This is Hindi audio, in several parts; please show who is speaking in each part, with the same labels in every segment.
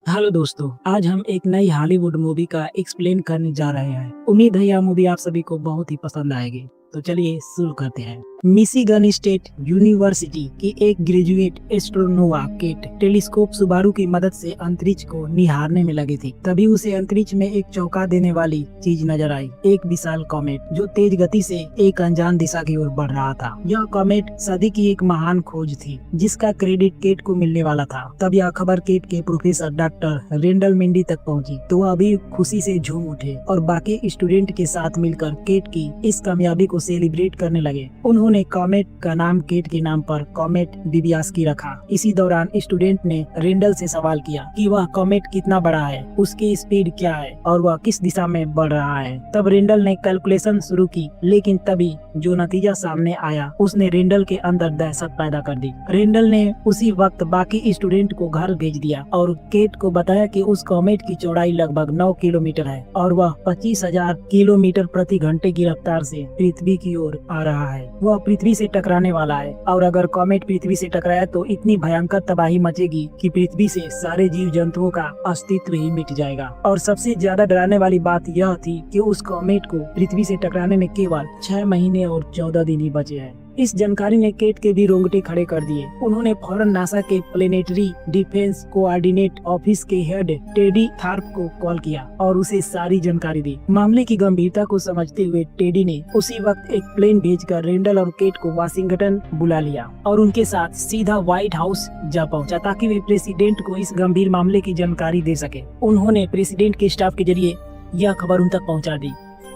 Speaker 1: हेलो दोस्तों, आज हम एक नई हॉलीवुड मूवी का एक्सप्लेन करने जा रहे हैं। उम्मीद है यह मूवी आप सभी को बहुत ही पसंद आएगी। तो चलिए शुरू करते हैं। मिशिगन स्टेट यूनिवर्सिटी की एक ग्रेजुएट एस्ट्रोनोवा केट टेलीस्कोप सुबारू की मदद से अंतरिक्ष को निहारने में लगी थी। तभी उसे अंतरिक्ष में एक चौंका देने वाली चीज नजर आई, एक विशाल कॉमेट जो तेज गति से एक अनजान दिशा की ओर बढ़ रहा था। यह कॉमेट सदी की एक महान खोज थी जिसका क्रेडिट केट को मिलने वाला था। तब यह खबर केट के प्रोफेसर डॉक्टर रेंडल मिंडी तक पहुंची तो वह भी खुशी से झूम उठे और बाकी स्टूडेंट के साथ मिलकर केट की इस कामयाबी को सेलिब्रेट करने लगे। उन्होंने कॉमेट का नाम केट के नाम पर कॉमेट बिबियास्की रखा। इसी दौरान स्टूडेंट ने रेंडल से सवाल किया कि वह कॉमेट कितना बड़ा है, उसकी स्पीड क्या है और वह किस दिशा में बढ़ रहा है। तब रेंडल ने कैलकुलेशन शुरू की, लेकिन तभी जो नतीजा सामने आया उसने रेंडल के अंदर दहशत पैदा कर दी। रेंडल ने उसी वक्त बाकी स्टूडेंट को घर भेज दिया और केट को बताया कि उस कॉमेट की चौड़ाई लगभग 9 किलोमीटर है और वह 25,000 किलोमीटर प्रति घंटे की रफ्तार से पृथ्वी की ओर आ रहा है। वह पृथ्वी से टकराने वाला है और अगर कॉमेट पृथ्वी से टकराया तो इतनी भयंकर तबाही मचेगी कि पृथ्वी से सारे जीव जंतुओं का अस्तित्व ही मिट जाएगा। और सबसे ज्यादा डराने वाली बात यह थी कि उस कॉमेट को पृथ्वी से टकराने में केवल 6 महीने और 14 दिन ही बचे हैं। इस जानकारी ने केट के भी रोंगटे खड़े कर दिए। उन्होंने फौरन नासा के प्लेनेटरी डिफेंस कोऑर्डिनेट ऑफिस के हेड टेडी थार्प को कॉल किया और उसे सारी जानकारी दी। मामले की गंभीरता को समझते हुए टेडी ने उसी वक्त एक प्लेन भेजकर रेंडल और केट को वाशिंगटन बुला लिया और उनके साथ सीधा व्हाइट हाउस जा पहुंचा ताकि वे प्रेसिडेंट को इस गंभीर मामले की जानकारी दे सके। उन्होंने प्रेसिडेंट के स्टाफ के जरिए यह खबर उन तक पहुँचा दी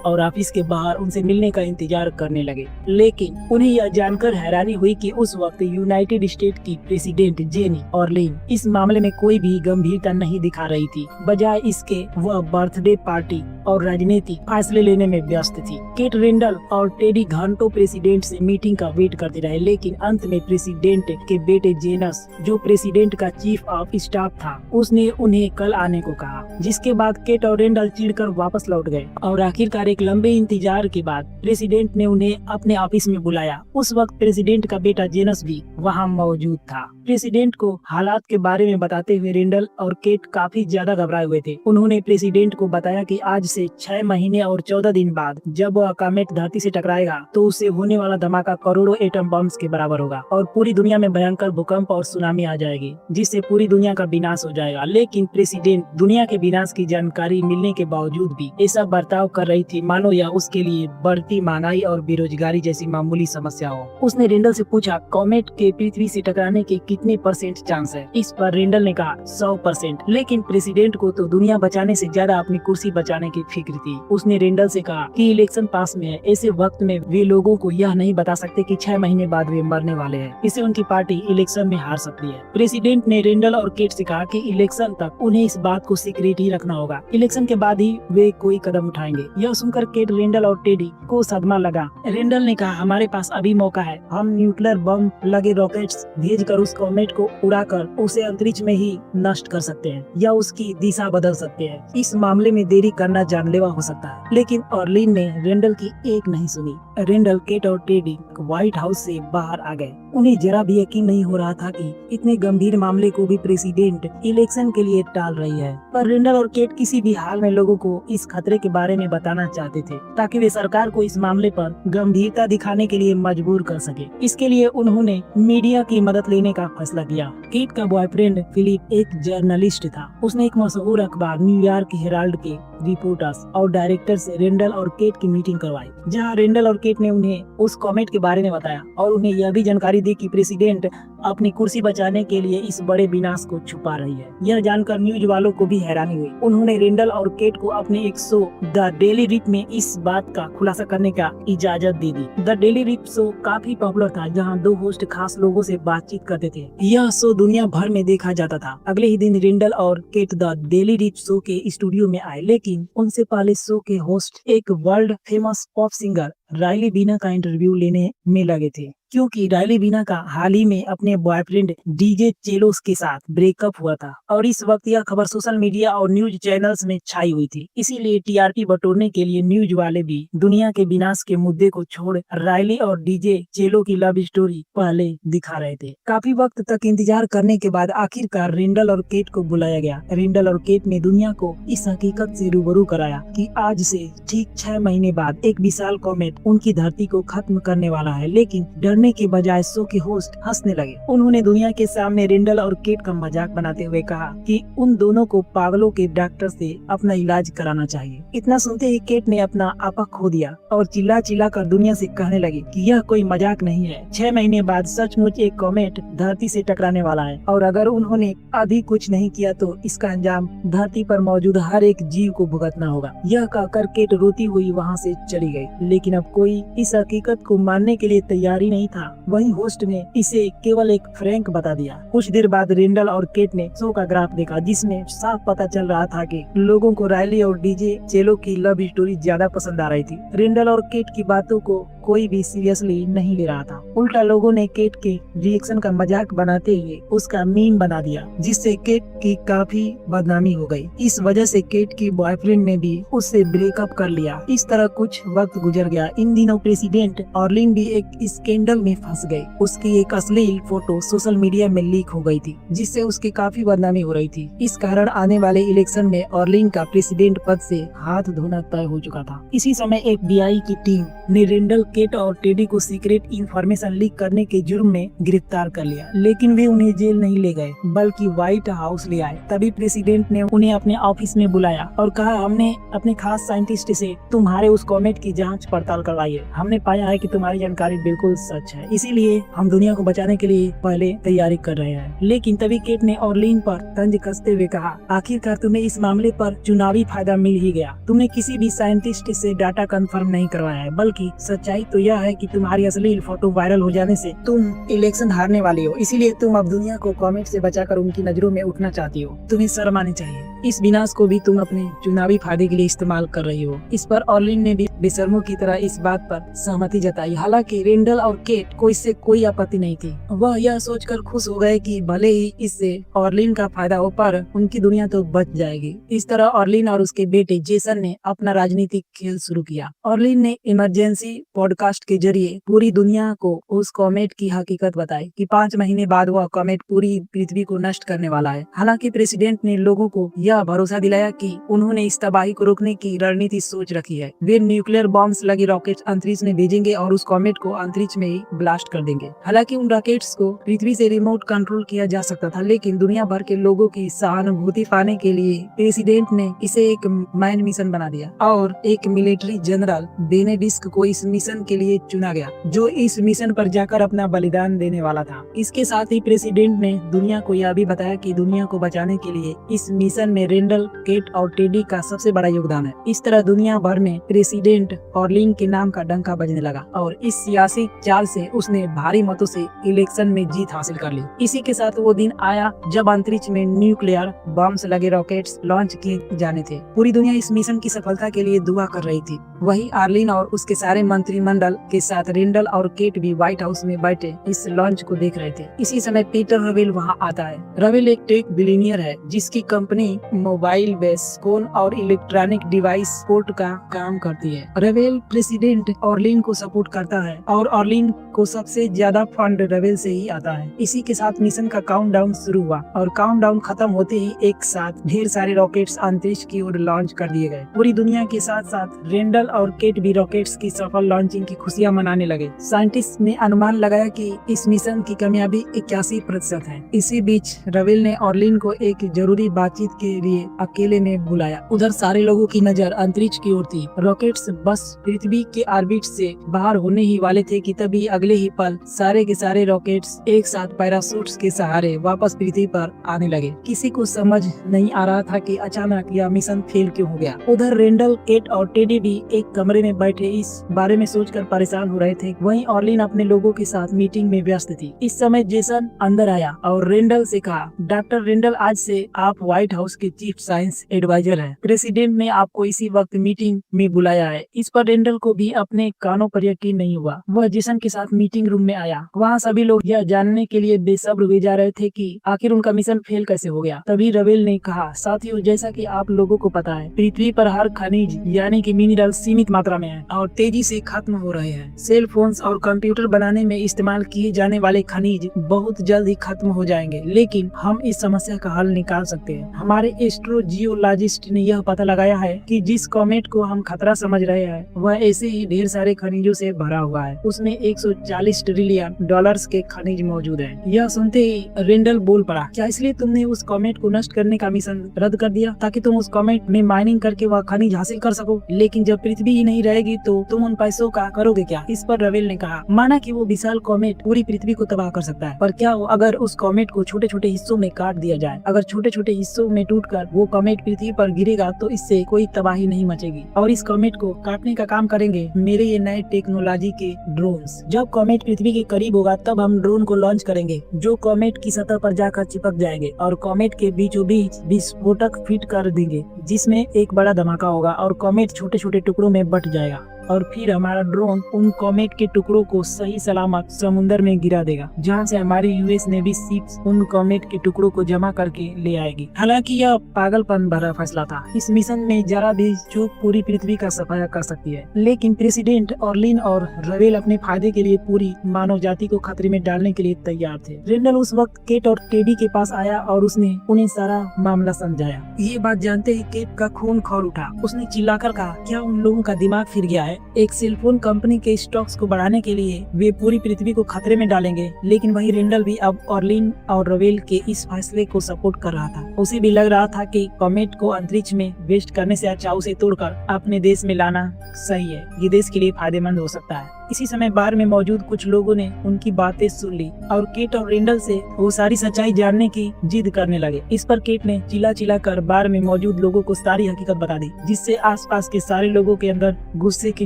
Speaker 1: और ऑफिस के बाहर उनसे मिलने का इंतजार करने लगे। लेकिन उन्हें यह जानकर हैरानी हुई कि उस वक्त यूनाइटेड स्टेट की प्रेसिडेंट जेनी ऑर्लिन इस मामले में कोई भी गंभीरता नहीं दिखा रही थी। बजाय इसके वह बर्थडे पार्टी और राजनीतिक फैसले लेने में व्यस्त थी। केट, रेंडल और टेडी घंटों प्रेसिडेंट से मीटिंग का वेट करते रहे, लेकिन अंत में प्रेसिडेंट के बेटे जेनस, जो प्रेसिडेंट का चीफ ऑफ स्टाफ था, उसने उन्हें कल आने को कहा। जिसके बाद केट और रेंडल चिढ़कर वापस लौट गए और आखिरकार एक लंबे इंतजार के बाद प्रेसिडेंट ने उन्हें अपने ऑफिस में बुलाया। उस वक्त प्रेसिडेंट का बेटा जेनस भी वहां मौजूद था। प्रेसिडेंट को हालात के बारे में बताते हुए रेंडल और केट काफी ज्यादा घबराए हुए थे। उन्होंने प्रेसिडेंट को बताया कि आज से 6 महीने और 14 दिन बाद जब वह कॉमेट धरती से टकराएगा तो उससे होने वाला धमाका करोड़ों एटम बम्स के बराबर होगा और पूरी दुनिया में भयंकर भूकंप और सुनामी आ जाएगी, जिससे पूरी दुनिया का विनाश हो जाएगा। लेकिन प्रेसिडेंट दुनिया के विनाश की जानकारी मिलने के बावजूद भी ऐसा बर्ताव कर रही थी मानो या उसके लिए बढ़ती महंगाई और बेरोजगारी जैसी मामूली समस्या हो। उसने रेंडल से पूछा, कॉमेट के पृथ्वी से टकराने के कितने % चांस है? इस पर रेंडल ने कहा 100%। लेकिन प्रेसिडेंट को तो दुनिया बचाने से ज्यादा अपनी कुर्सी बचाने की फिक्र थी। उसने रेंडल से कहा कि इलेक्शन पास में है, ऐसे वक्त में वे लोगों को यह नहीं बता सकते कि 6 महीने बाद वे मरने वाले हैं। इससे उनकी पार्टी इलेक्शन में हार सकती है। प्रेसिडेंट ने रेंडल और केट से कहा कि इलेक्शन तक उन्हें इस बात को सीक्रेट ही रखना होगा। इलेक्शन के बाद ही वे कोई कदम उठाएंगे। यह सुनकर केट, रेंडल और टेडी को सदमा लगा। रेंडल ने कहा, हमारे पास अभी मौका है। हम न्यूक्लियर बम लगे रॉकेट्स भेजकर उस कॉमेट को उड़ाकर उसे अंतरिक्ष में ही नष्ट कर सकते हैं या उसकी दिशा बदल सकते हैं। इस मामले में देरी करना जानलेवा हो सकता है। लेकिन ऑर्लिन ने रेंडल की एक नहीं सुनी। रेंडल, केट और टेडी व्हाइट हाउस से बाहर आ गए। उन्हें जरा भी यकीन नहीं हो रहा था कि इतने गंभीर मामले को भी प्रेसिडेंट इलेक्शन के लिए टाल रही है। पर रेंडल और केट किसी भी हाल में लोगों को इस खतरे के बारे में बताना चाहते थे ताकि वे सरकार को इस मामले पर गंभीरता दिखाने के लिए मजबूर कर सके। इसके लिए उन्होंने मीडिया की मदद लेने का फैसला किया। केट का बॉयफ्रेंड फिलिप एक जर्नलिस्ट था। उसने एक मशहूर अखबार न्यूयॉर्क हेराल्ड के रिपोर्टर्स और डायरेक्टर से रेंडल और केट की मीटिंग करवाई, जहां रेंडल और केट ने उन्हें उस कॉमेट के बारे में बताया और उन्हें यह भी जानकारी दी कि प्रेसिडेंट अपनी कुर्सी बचाने के लिए इस बड़े विनाश को छुपा रही है। यह जानकर न्यूज वालों को भी हैरानी हुई। उन्होंने रेंडल और केट को अपने एक शो द डेली रिप में इस बात का खुलासा करने का इजाजत दे दी। द डेली रिप शो काफी पॉपुलर था, जहां 2 होस्ट खास लोगों से बातचीत करते थे। यह शो दुनिया भर में देखा जाता था। अगले ही दिन रेंडल और Kate the Daily Rip show के स्टूडियो में आए, लेकिन उनसे पहले शो के होस्ट एक world famous pop singer Riley बीना का इंटरव्यू लेने में लगे थे, क्योंकि रायली बीना का हाल ही में अपने बॉयफ्रेंड डीजे चेलोस के साथ ब्रेकअप हुआ था और इस वक्त यह खबर सोशल मीडिया और न्यूज चैनल्स में छाई हुई थी। इसीलिए टीआरपी बटोरने के लिए न्यूज वाले भी दुनिया के विनाश के मुद्दे को छोड़ रायली और डीजे चेलो की लव स्टोरी पहले दिखा रहे थे। काफी वक्त तक इंतजार करने के बाद आखिरकार रेंडल और केट को बुलाया गया। रेंडल और केट ने दुनिया को इस हकीकत से रूबरू कराया कि आज से ठीक 6 महीने बाद एक विशाल कॉमेट उनकी धरती को खत्म करने वाला है। लेकिन डरने के बजाय शो के होस्ट हंसने लगे। उन्होंने दुनिया के सामने रेंडल और केट का मजाक बनाते हुए कहा कि उन दोनों को पागलों के डॉक्टर से अपना इलाज कराना चाहिए। इतना सुनते ही केट ने अपना आपा खो दिया और चिल्ला चिल्ला कर दुनिया से कहने लगी कि यह कोई मजाक नहीं है। 6 महीने बाद सचमुच एक कॉमेट धरती से टकराने वाला है और अगर उन्होंने अभी कुछ नहीं किया तो इसका अंजाम धरती पर मौजूद हर एक जीव को भुगतना होगा। यह कहकर केट रोती हुई वहाँ से चली गई। लेकिन अब कोई इस हकीकत को मानने के लिए तैयार ही नहीं था। वहीं होस्ट ने इसे केवल एक फ्रैंक बता दिया। कुछ देर बाद रेंडल और केट ने शो का ग्राफ देखा, जिसमें साफ पता चल रहा था कि लोगों को रायली और डीजे चेलो की लव स्टोरी ज्यादा पसंद आ रही थी। रेंडल और केट की बातों को कोई भी सीरियसली नहीं ले रहा था। उल्टा लोगों ने केट के रिएक्शन का मजाक बनाते हुए उसका मीम बना दिया, जिससे केट की काफी बदनामी हो गई। इस वजह से केट की बॉयफ्रेंड ने भी उससे ब्रेकअप कर लिया। इस तरह कुछ वक्त गुजर गया। इन दिनों प्रेसिडेंट ऑर्लिन भी एक स्कैंडल में फंस गई। उसकी एक अश्लील फोटो सोशल मीडिया में लीक हो गई थी, जिससे उसकी काफी बदनामी हो रही थी। इस कारण आने वाले इलेक्शन में ऑर्लिन का प्रेसिडेंट पद से हाथ धोना तय हो चुका था। इसी समय FBI की टीम ने रेंडल, केट और टेडी को सीक्रेट इंफॉर्मेशन लीक करने के जुर्म में गिरफ्तार कर लिया। लेकिन वे उन्हें जेल नहीं ले गए, बल्कि व्हाइट हाउस ले आए। तभी प्रेसिडेंट ने उन्हें अपने ऑफिस में बुलाया और कहा, हमने अपने खास साइंटिस्ट से तुम्हारे उस कॉमेट की जांच पड़ताल करवाई है। हमने पाया है कि तुम्हारी जानकारी बिल्कुल सच है, इसीलिए हम दुनिया को बचाने के लिए पहले तैयारी कर रहे हैं। लेकिन तभी केट ने ऑर्लिन पर तंज कसते हुए कहा, आखिरकार तुम्हें इस मामले पर चुनावी फायदा मिल ही गया। तुमने किसी भी साइंटिस्ट से डाटा कंफर्म नहीं करवाया है, बल्कि सच्चाई तो यह है कि तुम्हारी अश्लील फोटो वायरल हो जाने से तुम इलेक्शन हारने वाली हो। इसीलिए तुम अब दुनिया को कॉमेट से बचाकर उनकी नजरों में उठना चाहती हो। तुम्हें शर्म आनी चाहिए। इस विनाश को भी तुम अपने चुनावी फायदे के लिए इस्तेमाल कर रही हो। इस पर ऑर्लिन ने भी बेशर्मों की तरह इस बात पर सहमति जताई। हालांकि रेंडल और केट को इससे कोई आपत्ति नहीं थी। वह यह सोचकर खुश हो गए कि भले ही इससे ऑर्लिन का फायदा हो, पर उनकी दुनिया तो बच जाएगी। इस तरह ऑर्लिन और उसके बेटे जेसन ने अपना राजनीतिक खेल शुरू किया। ऑर्लिन ने इमरजेंसी पॉडकास्ट के जरिए पूरी दुनिया को उस कॉमेट की हकीकत बताई कि 5 महीने बाद वह कॉमेट पूरी पृथ्वी को नष्ट करने वाला है। हालांकि प्रेसिडेंट ने लोगों को यह भरोसा दिलाया कि उन्होंने इस तबाही को रोकने की रणनीति सोच रखी है। वे न्यूक्लियर बॉम्ब्स लगे रॉकेट अंतरिक्ष में भेजेंगे और उस कॉमेट को अंतरिक्ष में ही ब्लास्ट कर देंगे। हालांकि उन रॉकेट्स को पृथ्वी से रिमोट कंट्रोल किया जा सकता था, लेकिन दुनिया भर के लोगों की सहानुभूति पाने के लिए प्रेसिडेंट ने इसे एक मैन मिशन बना दिया और एक मिलिट्री जनरल बेनेडिक्ट को इस मिशन के लिए चुना गया, जो इस मिशन पर जाकर अपना बलिदान देने वाला था। इसके साथ ही प्रेसिडेंट ने दुनिया को यह भी बताया कि दुनिया को बचाने के लिए इस मिशन में रेंडल, केट और टेडी का सबसे बड़ा योगदान है। इस तरह दुनिया भर में प्रेसिडेंट ऑर्लिन के नाम का डंका बजने लगा और इस सियासी चाल से उसने भारी मतों से इलेक्शन में जीत हासिल कर ली। इसी के साथ वो दिन आया जब अंतरिक्ष में न्यूक्लियर बम्स लगे रॉकेट्स लॉन्च किए जाने थे। पूरी दुनिया इस मिशन की सफलता के लिए दुआ कर रही थी। वही ऑर्लिन और उसके सारे मंत्रिमंडल के साथ रेंडल और केट भी व्हाइट हाउस में बैठे इस लॉन्च को देख रहे थे। इसी समय पीटर रवेल वहाँ आता है। रवेल एक टेक बिलियनियर है, जिसकी कंपनी मोबाइल बेस फोन और इलेक्ट्रॉनिक डिवाइस पोर्ट का काम करती है। रवेल प्रेसिडेंट ऑर्लिन को सपोर्ट करता है और ऑर्लिन को सबसे ज्यादा फंड रवेल से ही आता है। इसी के साथ मिशन का काउंटडाउन शुरू हुआ और काउंटडाउन खत्म होते ही एक साथ ढेर सारे रॉकेट्स अंतरिक्ष की ओर लॉन्च कर दिए गए। पूरी दुनिया के साथ साथ रेंडल और केट भी रॉकेट्स की सफल लॉन्चिंग की खुशियां मनाने लगे। साइंटिस्ट ने अनुमान लगाया कि इस मिशन की कामयाबी 81% है। इसी बीच रवेल ने ऑर्लिन को एक जरूरी बातचीत के लिए अकेले में बुलाया। उधर सारे लोगों की नजर अंतरिक्ष की ओर थी। रॉकेट्स बस पृथ्वी के ऑर्बिट से बाहर होने ही वाले थे कि तभी अगले ही पल सारे के सारे रॉकेट्स एक साथ पैराशूट्स के सहारे वापस पृथ्वी पर आने लगे। किसी को समझ नहीं आ रहा था कि अचानक यह मिशन फेल क्यों हो गया। उधर रेंडल, केट और टेडी भी एक कमरे में बैठे इस बारे में सोचकर परेशान हो रहे थे। वहीं ऑर्लिन अपने लोगों के साथ मीटिंग में व्यस्त थी। इस समय जेसन अंदर आया और रेंडल से कहा, डॉक्टर रेंडल, आज से आप व्हाइट हाउस के चीफ साइंस एडवाइजर हैं। प्रेसिडेंट ने आपको इसी वक्त मीटिंग में बुलाया है। इस पर रेंडल को भी अपने कानों पर यकीन नहीं हुआ। वह जेसन के साथ मीटिंग रूम में आया। वहाँ सभी लोग यह जानने के लिए बेसब्र हुए जा रहे थे कि आखिर उनका मिशन फेल कैसे हो गया। तभी रवेल ने कहा, साथियों, जैसा कि आप लोगों को पता है, पृथ्वी पर हर खनिज यानी कि मिनरल सीमित मात्रा में है और तेजी से खत्म हो रहे हैं। सेल फोन्स और कंप्यूटर बनाने में इस्तेमाल किए जाने वाले खनिज बहुत जल्द ही खत्म हो जाएंगे, लेकिन हम इस समस्या का हल निकाल सकते हैं। हमारे एस्ट्रोजियोलॉजिस्ट ने यह पता लगाया है कि जिस कॉमेट को हम खतरा समझ रहे हैं वह ऐसे ही ढेर सारे खनिजों से भरा हुआ है। उसमें 140 ट्रिलियन डॉलर्स के खनिज मौजूद हैं। यह सुनते ही रेंडल बोल पड़ा, क्या इसलिए तुमने उस कॉमेट को नष्ट करने का मिशन रद्द कर दिया ताकि तुम उस कॉमेट में माइनिंग करके वह खनिज हासिल कर सको? लेकिन जब पृथ्वी ही नहीं रहेगी तो तुम उन पैसों का करोगे क्या? इस पर रवेल ने कहा, माना कि वो विशाल कॉमेट पूरी पृथ्वी को तबाह कर सकता है, पर क्या हो अगर उस कॉमेट को छोटे छोटे हिस्सों में काट दिया जाए? अगर छोटे छोटे हिस्सों में टूटकर वो कॉमेट पृथ्वी पर गिरेगा तो इससे कोई तबाही नहीं मचेगी और इस कॉमेट को काटने का काम करेंगे मेरे ये नए टेक्नोलॉजी के ड्रोन्स। जब कॉमेट पृथ्वी के करीब होगा तब हम ड्रोन को लॉन्च करेंगे जो कॉमेट की सतह पर जाकर चिपक जाएंगे और कॉमेट के बीचों बीच विस्फोटक फिट कर देंगे जिसमें एक बड़ा धमाका होगा और कॉमेट छोटे छोटे टुकड़ों में बंट जाएगा और फिर हमारा ड्रोन उन कॉमेट के टुकड़ों को सही सलामत समुद्र में गिरा देगा, जहां से हमारी यूएस नेवी शिप्स उन कॉमेट के टुकड़ों को जमा करके ले आएगी। हालांकि यह पागलपन भरा फैसला था। इस मिशन में जरा भी चूक पूरी पृथ्वी का सफाया कर सकती है, लेकिन प्रेसिडेंट ऑर्लिन और रवेल अपने फायदे के लिए पूरी मानव जाति को खतरे में डालने के लिए तैयार थे। रेंडल उस वक्त केट और टेडी के पास आया और उसने उन्हें सारा मामला समझाया। ये बात जानते ही केट का खून खौल उठा। उसने चिल्लाकर कहा, क्या उन लोगों का दिमाग फिर गया है? एक सेलफोन कंपनी के स्टॉक्स को बढ़ाने के लिए वे पूरी पृथ्वी को खतरे में डालेंगे। लेकिन वही रेंडल भी अब ऑर्लिन और रवेल के इस फैसले को सपोर्ट कर रहा था। उसे भी लग रहा था कि कॉमेट को अंतरिक्ष में वेस्ट करने से अच्छा उसे तोड़कर अपने देश में लाना सही है। ये देश के लिए फायदेमंद हो सकता है। इसी समय बार में मौजूद कुछ लोगों ने उनकी बातें सुन ली और केट और रेंडल से वो सारी सच्चाई जानने की जिद करने लगे। इस पर केट ने चिल्ला कर बार में मौजूद लोगों को सारी हकीकत बता दी, जिससे आसपास के सारे लोगों के अंदर गुस्से की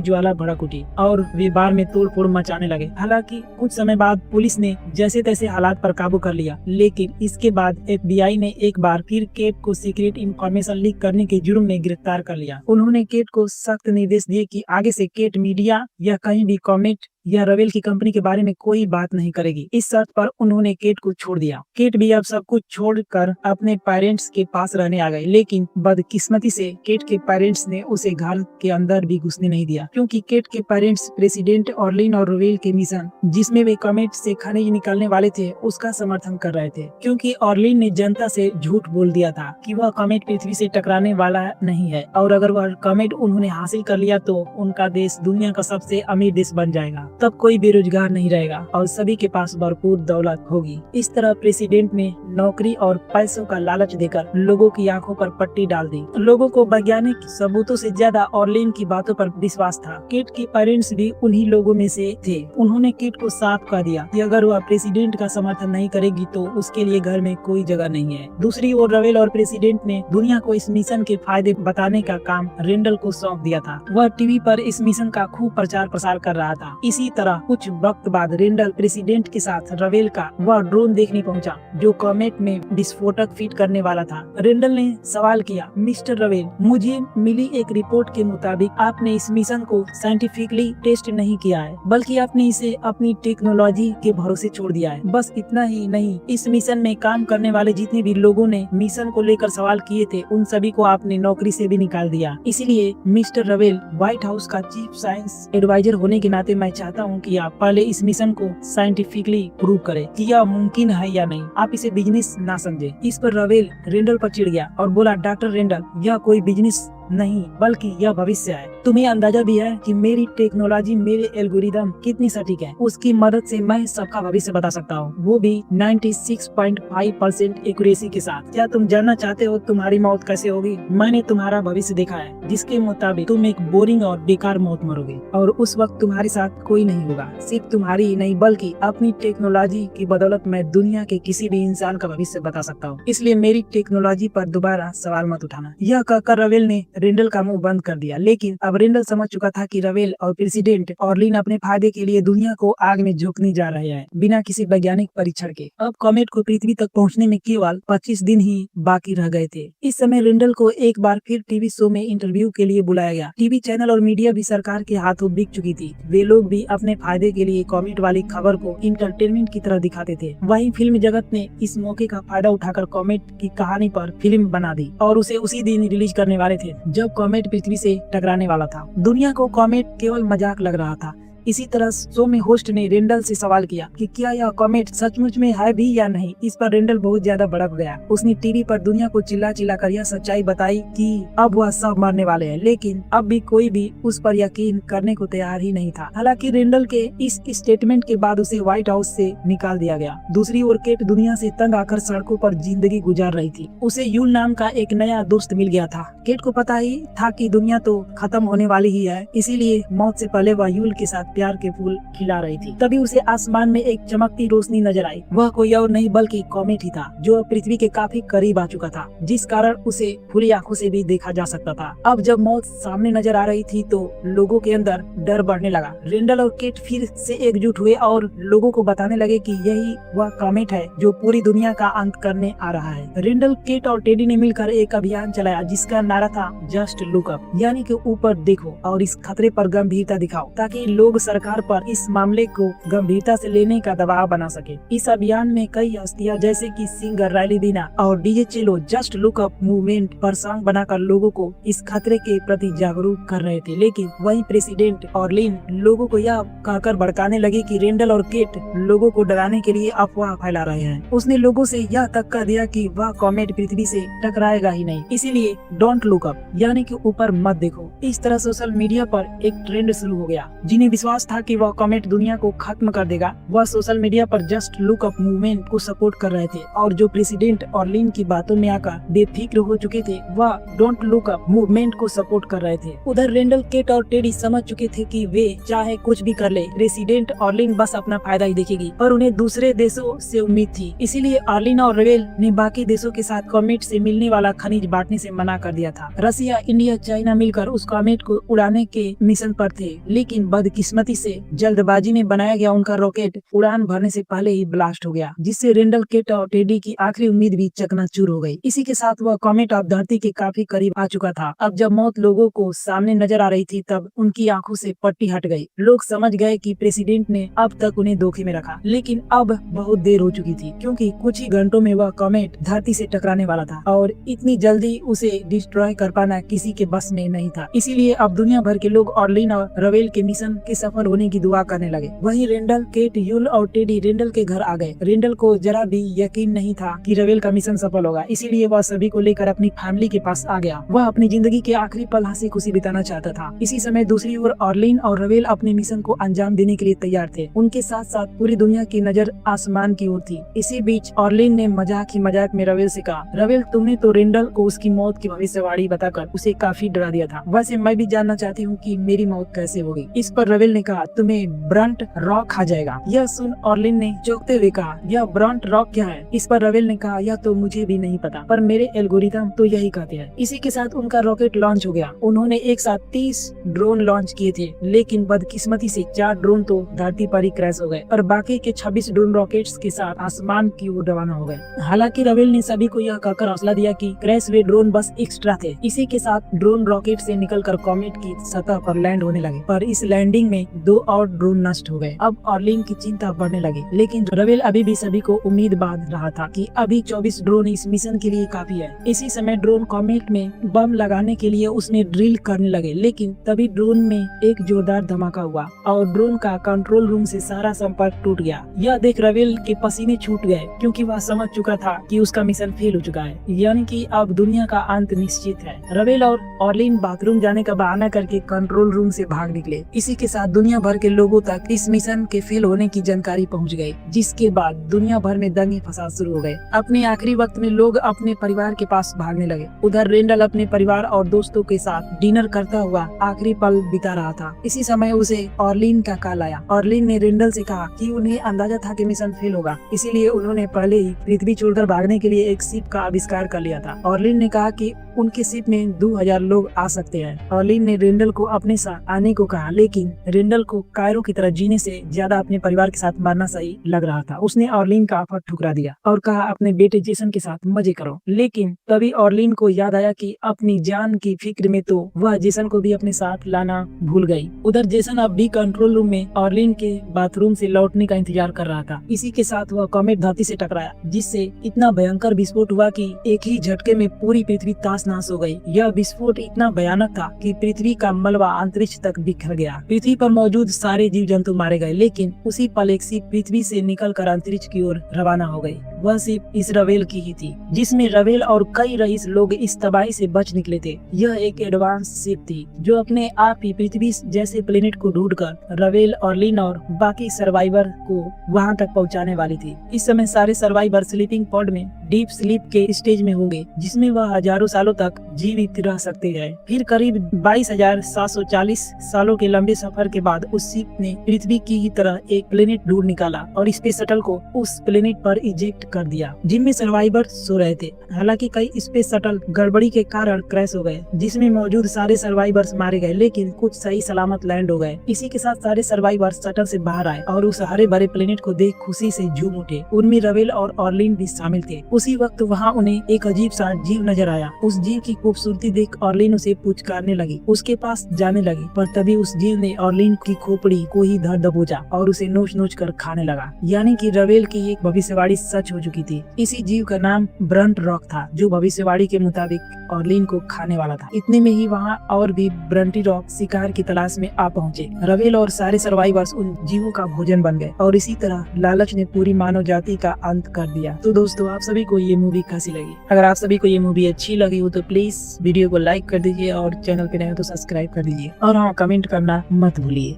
Speaker 1: ज्वाला भड़क उठी और वे बार में तोड़फोड़ मचाने लगे। हालांकि कुछ समय बाद पुलिस ने जैसे तैसे हालात पर काबू कर लिया, लेकिन इसके बाद FBI ने एक बार फिर केट को सीक्रेट इंफॉर्मेशन लीक करने के जुर्म में गिरफ्तार कर लिया। उन्होंने केट को सख्त निर्देश दिए कि आगे से केट मीडिया या कहीं भी कॉमेट या रवेल की कंपनी के बारे में कोई बात नहीं करेगी। इस शर्त पर उन्होंने केट को छोड़ दिया। केट भी अब सब कुछ छोड़कर अपने पेरेंट्स के पास रहने आ गई, लेकिन बदकिस्मती से केट के पेरेंट्स ने उसे घर के अंदर भी घुसने नहीं दिया, क्योंकि केट के पेरेंट्स प्रेसिडेंट ऑर्लिन और रवेल के मिशन जिसमें वे कॉमेट से खनिज निकालने वाले थे उसका समर्थन कर रहे थे। क्योंकि ऑर्लिन ने जनता से झूठ बोल दिया था कि वह कॉमेट पृथ्वी से टकराने वाला नहीं है और अगर वह कॉमेट उन्होंने हासिल कर लिया तो उनका देश दुनिया का सबसे अमीर देश बन जाएगा। तब कोई बेरोजगार नहीं रहेगा और सभी के पास भरपूर दौलत होगी। इस तरह प्रेसिडेंट ने नौकरी और पैसों का लालच देकर लोगों की आंखों पर पट्टी डाल दी। लोगों को वैज्ञानिक सबूतों से ज्यादा ऑर्लिन की बातों पर विश्वास था। केट के पेरेंट्स भी उन्हीं लोगों में से थे। उन्होंने केट को साफ कह दिया कि अगर वह प्रेसिडेंट का समर्थन नहीं करेगी तो उसके लिए घर में कोई जगह नहीं है। दूसरी ओर रवेल और प्रेसिडेंट ने दुनिया को इस मिशन के फायदे बताने का काम रेंडल को सौंप दिया था। वह टीवी पर इस मिशन का खूब प्रचार प्रसार कर रहा था। इसी तरह कुछ वक्त बाद रेंडल प्रेसिडेंट के साथ रवेल का वह ड्रोन देखने पहुंचा जो कॉमेट में विस्फोटक फिट करने वाला था। रेंडल ने सवाल किया, मिस्टर रवेल, मुझे मिली एक रिपोर्ट के मुताबिक आपने इस मिशन को साइंटिफिकली टेस्ट नहीं किया है, बल्कि आपने इसे अपनी टेक्नोलॉजी के भरोसे छोड़ दिया है। बस इतना ही नहीं, इस मिशन में काम करने वाले जितने भी लोगों ने मिशन को लेकर सवाल किए थे उन सभी को आपने नौकरी से भी निकाल दिया। इसलिए मिस्टर रवेल, व्हाइट हाउस का चीफ साइंस एडवाइजर होने के नाते मैं चाहता हूँ कि आप पहले इस मिशन को साइंटिफिकली प्रूव करें कि यह मुमकिन है या नहीं। आप इसे बिजनेस ना समझे। इस पर रवेल रेंडल पर चिढ़ गया और बोला, डॉक्टर रेंडल, यह कोई बिजनेस नहीं बल्कि यह भविष्य है। तुम्हें अंदाजा भी है कि मेरी टेक्नोलॉजी, मेरे एल्गोरिदम कितनी सटीक है। उसकी मदद से मैं सबका भविष्य बता सकता हूँ, वो भी 96.5% एक्यूरेसी के साथ। क्या तुम जानना चाहते हो तुम्हारी मौत कैसे होगी? मैंने तुम्हारा भविष्य देखा है, जिसके मुताबिक तुम एक बोरिंग और बेकार मौत मरोगे, और उस वक्त तुम्हारे साथ कोई नहीं होगा। सिर्फ तुम्हारी ही नहीं बल्कि अपनी टेक्नोलॉजी की बदौलत मैं दुनिया के किसी भी इंसान का भविष्य बता सकता हूँ। इसलिए मेरी टेक्नोलॉजी पर दोबारा सवाल मत उठाना। यह कहकर रवेल ने रेंडल का मुंह बंद कर दिया, लेकिन अब रेंडल समझ चुका था कि रवेल और प्रेसिडेंट ऑर्लिन अपने फायदे के लिए दुनिया को आग में झोंकने जा रहे हैं, बिना किसी वैज्ञानिक परीक्षण के। अब कॉमेट को पृथ्वी तक पहुंचने में केवल 25 दिन ही बाकी रह गए थे। इस समय रेंडल को एक बार फिर टीवी शो में इंटरव्यू के लिए बुलाया गया। टीवी चैनल और मीडिया भी सरकार के हाथों बिक चुकी थी। वे लोग भी अपने फायदे के लिए कॉमेट वाली खबर को इंटरटेनमेंट की तरह दिखाते थे। वहीं फिल्म जगत ने इस मौके का फायदा उठाकर कॉमेट की कहानी पर फिल्म बना दी और उसे उसी दिन रिलीज करने वाले थे जब कॉमेट पृथ्वी से टकराने वाला था। दुनिया को कॉमेट केवल मजाक लग रहा था। इसी तरह शो में होस्ट ने रेंडल से सवाल किया कि क्या यह कॉमेट सचमुच में है भी या नहीं। इस पर रेंडल बहुत ज्यादा भड़क गया। उसने टीवी पर दुनिया को चिल्ला चिल्ला कर यह सच्चाई बताई कि अब वह सब मरने वाले हैं, लेकिन अब भी कोई भी उस पर यकीन करने को तैयार ही नहीं था। हालांकि रेंडल के इस स्टेटमेंट के बाद उसे व्हाइट हाउस से निकाल दिया गया। दूसरी ओर केट दुनिया से तंग आकर सड़कों पर जिंदगी गुजार रही थी। उसे यूल नाम का एक नया दोस्त मिल गया था। केट को पता ही था कि दुनिया तो खत्म होने वाली ही है, इसीलिए मौत से पहले वह यूल के साथ प्यार के फूल खिला रही थी। तभी उसे आसमान में एक चमकती रोशनी नजर आई। वह कोई और नहीं बल्कि कॉमेट ही था, जो पृथ्वी के काफी करीब आ चुका था, जिस कारण उसे खुली आंखों से भी देखा जा सकता था। अब जब मौत सामने नजर आ रही थी तो लोगों के अंदर डर बढ़ने लगा। रेंडल और केट फिर से एकजुट हुए और लोगों को बताने लगे कि यही वह कॉमेट है जो पूरी दुनिया का अंत करने आ रहा है। रेंडल, केट और टेडी ने मिलकर एक अभियान चलाया जिसका नारा था जस्ट लुक अप, यानी कि ऊपर देखो और इस खतरे पर गंभीरता दिखाओ, ताकि लोग सरकार पर इस मामले को गंभीरता से लेने का दबाव बना सके। इस अभियान में कई हस्तियां जैसे कि सिंगर रायली दीना और डीजे चेलो जस्ट लुक अप मूवमेंट पर सॉन्ग बनाकर लोगों को इस खतरे के प्रति जागरूक कर रहे थे। लेकिन वहीं प्रेसिडेंट ऑर्लिन लोगों को यह कहकर भड़काने लगी कि रेंडल और केट लोगों को डराने के लिए अफवाह फैला रहे हैं। उसने लोगों से यह तक कह दिया कि वह कॉमेट पृथ्वी से टकराएगा ही नहीं, इसीलिए डोंट लुक अप, यानी कि ऊपर मत देखो। इस तरह सोशल मीडिया पर एक ट्रेंड शुरू हो गया। जिन्हें विश्वास था कि वह कॉमेट दुनिया को खत्म कर देगा, वह सोशल मीडिया पर जस्ट लुक अप मूवमेंट को सपोर्ट कर रहे थे, और जो प्रेसिडेंट ऑर्लिन की बातों में आकर बेफिक्र हो चुके थे, वह डोंट लुक अप मूवमेंट को सपोर्ट कर रहे थे। उधर रेंडल, केट और टेडी समझ चुके थे कि वे चाहे कुछ भी कर ले, प्रेसिडेंट ऑर्लिन बस अपना फायदा ही देखेगी, पर उन्हें दूसरे देशों से उम्मीद थी। इसीलिए ऑर्लिन और रवेल ने बाकी देशों के साथ कॉमेट से मिलने वाला खनिज बांटने से मना कर दिया था। रसिया, इंडिया, चाइना मिलकर उस कॉमेट को उड़ाने के मिशन पर थे, लेकिन बदकिस्मती से जल्दबाजी में बनाया गया उनका रॉकेट उड़ान भरने से पहले ही ब्लास्ट हो गया, जिससे रेंडल, केट और टेडी की आखिरी उम्मीद भी चकनाचूर हो गई। इसी के साथ वह कॉमेट अब धरती के काफी करीब आ चुका था। अब जब मौत लोगों को सामने नजर आ रही थी, तब उनकी आंखों से पट्टी हट गई। लोग समझ गए कि प्रेसिडेंट ने अब तक उन्हें धोखे में रखा, लेकिन अब बहुत देर हो चुकी थी, क्योंकि कुछ ही घंटों में वह कॉमेट धरती से टकराने वाला था और इतनी जल्दी उसे डिस्ट्रॉय कर पाना किसी के बस में नहीं था। इसीलिए अब दुनिया भर के लोग ऑर्लिन और रवेल के मिशन के सफल होने की दुआ करने लगे। वहीं रेंडल, केट, यूल और टेडी रेंडल के घर आ गए। रेंडल को जरा भी यकीन नहीं था कि रवेल का मिशन सफल होगा, इसीलिए वह सभी को लेकर अपनी फैमिली के पास आ गया। वह अपनी जिंदगी के आखिरी पल हंसी खुशी बिताना चाहता था। इसी समय दूसरी ओर ऑर्लिन और रवेल अपने मिशन को अंजाम देने के लिए तैयार थे। उनके साथ साथ पूरी दुनिया की नजर आसमान की ओर थी। इसी बीच ऑर्लिन ने मजाक ही मजाक में रवेल से कहा, रवेल, तुमने तो रेंडल को उसकी मौत की भविष्यवाणी बताकर उसे काफी डरा दिया था। वैसे मैं भी जानना चाहती हूँ कि मेरी मौत कैसे होगी। इस पर रवेल ने कहा, तुम्हें ब्रंट रॉक खा जाएगा। यह सुन ऑर्लिन ने चौंकते हुए कहा, यह ब्रंट रॉक क्या है? इस पर रवेल ने कहा, यह तो मुझे भी नहीं पता, पर मेरे एल्गोरिथम तो यही कहते हैं। इसी के साथ उनका रॉकेट लॉन्च हो गया। उन्होंने एक साथ 30 ड्रोन लॉन्च किए थे, लेकिन बदकिस्मती से 4 ड्रोन तो धरती पर ही क्रैश हो गए और बाकी के 26 ड्रोन रॉकेट्स के साथ आसमान की ओर रवाना हो गए। हालांकि रवेल ने सभी को यह कहकर हौसला दिया कि क्रैश हुए ड्रोन बस एक्स्ट्रा थे। इसी के साथ ड्रोन रॉकेट से निकलकर कॉमेट की सतह पर लैंड होने लगे, पर इस लैंडिंग में 2 और ड्रोन नष्ट हो गए। अब ऑर्लिन की चिंता बढ़ने लगी, लेकिन रवेल अभी भी सभी को उम्मीद बांध रहा था कि अभी 24 ड्रोन इस मिशन के लिए काफी है। इसी समय ड्रोन कॉमेट में बम लगाने के लिए उसने ड्रिल करने लगे, लेकिन तभी ड्रोन में एक जोरदार धमाका हुआ और ड्रोन का कंट्रोल रूम से सारा संपर्क टूट गया। यह देख रवेल के पसीने छूट गए, क्योंकि वह समझ चुका था कि उसका मिशन फेल हो चुका है, यानी कि अब दुनिया का अंत निश्चित है। रवेल और ऑर्लिन बाथरूम जाने का बहाना करके कंट्रोल रूम से भाग निकले। इसी के साथ दुनिया भर के लोगों तक इस मिशन के फेल होने की जानकारी पहुंच गई, जिसके बाद दुनिया भर में दंगे फसाद शुरू हो गए। अपने आखिरी वक्त में लोग अपने परिवार के पास भागने लगे। उधर रेंडल अपने परिवार और दोस्तों के साथ डिनर करता हुआ आखिरी पल बिता रहा था। इसी समय उसे ऑर्लिन का कॉल आया। ऑर्लिन ने रेंडल से कहा कि उन्हें अंदाजा था कि मिशन फेल होगा, इसीलिए उन्होंने पहले ही पृथ्वी छोड़कर भागने के लिए एक शिप का आविष्कार कर लिया था। ऑर्लिन ने कहा कि उनके शिप में 2000 लोग आ सकते हैं। ऑर्लिन ने रेंडल को अपने साथ आने को कहा, लेकिन रेंडल को कायरो की तरह जीने से ज्यादा अपने परिवार के साथ मरना सही लग रहा था। उसने ऑर्लिन का ऑफर ठुकरा दिया और कहा अपने बेटे जेसन के साथ मजे करो। लेकिन तभी ऑर्लिन को याद आया कि अपनी जान की फिक्र में तो वह जेसन को भी अपने साथ लाना भूल गई। उधर जेसन अब भी कंट्रोल रूम में ऑर्लिन के बाथरूम से लौटने का इंतजार कर रहा था। इसी के साथ वह कॉमेट धरती से टकराया, जिससे इतना भयंकर विस्फोट हुआ कि एक ही झटके में पूरी पृथ्वी तास-नास हो गई। यह विस्फोट इतना भयानक था कि पृथ्वी का मलबा अंतरिक्ष तक बिखर गया। पृथ्वी पर मौजूद सारे जीव जंतु मारे गए, लेकिन उसी पल एक शिप पृथ्वी से निकलकर अंतरिक्ष की ओर रवाना हो गई। वह शिप इस रवेल की ही थी, जिसमें रवेल और कई रईस लोग इस तबाही से बच निकले थे। यह एक एडवांस शिप थी जो अपने आप ही पृथ्वी जैसे प्लेनेट को ढूंढकर रवेल, ऑर्लिन और बाकी सर्वाइवर को वहां तक पहुंचाने वाली थी। इस समय सारे सर्वाइवर स्लीपिंग पॉड में डीप स्लीप के स्टेज में होंगे, जिसमें वह हजारों सालों तक जीवित रह सकते हैं। फिर करीब 22,740 सालों के लंबे सफर के बाद उस शिप ने पृथ्वी की ही तरह एक प्लेनेट ढूंढ निकाला और स्पेस शटल को उस प्लेनेट पर इजेक्ट कर दिया, जिनमें सर्वाइवर सो रहे थे। हालांकि कई स्पेस शटल गड़बड़ी के कारण क्रैश हो गए, जिसमें मौजूद सारे सर्वाइवर्स मारे गए, लेकिन कुछ सही सलामत लैंड हो गए। इसी के साथ सारे सर्वाइवर्स शटल से बाहर आए और उस हरे भरे प्लेनेट को देख खुशी से झूम उठे। उनमें रवेल और ऑर्लिन भी शामिल थे। उसी वक्त वहाँ उन्हें एक अजीब सा जीव नजर आया। उस जीव की खूबसूरती देख ऑर्लिन उसे पुचकारने लगी, उसके पास जाने लगी, पर तभी उस जीव ने ऑर्लिन की खोपड़ी को ही धर दबोचा और उसे नोच नोच कर खाने लगा। यानी कि रवेल की एक भविष्यवाणी सच हो चुकी थी। इसी जीव का नाम ब्रंट रॉक था, जो भविष्यवाणी के मुताबिक ऑर्लिन को खाने वाला था। इतने में ही वहाँ और भी ब्रंटी रॉक शिकार की तलाश में आ पहुँचे। रवेल और सारे सर्वाइवर्स उन जीवों का भोजन बन गए और इसी तरह लालच ने पूरी मानव जाति का अंत कर दिया। तो दोस्तों, आप सभी को ये मूवी कैसी लगी? अगर आप सभी को ये मूवी अच्छी लगी हो तो प्लीज वीडियो को लाइक कर दीजिए और चैनल पे नए हो तो सब्सक्राइब कर दीजिए और हाँ, कमेंट करना मत भूलिए।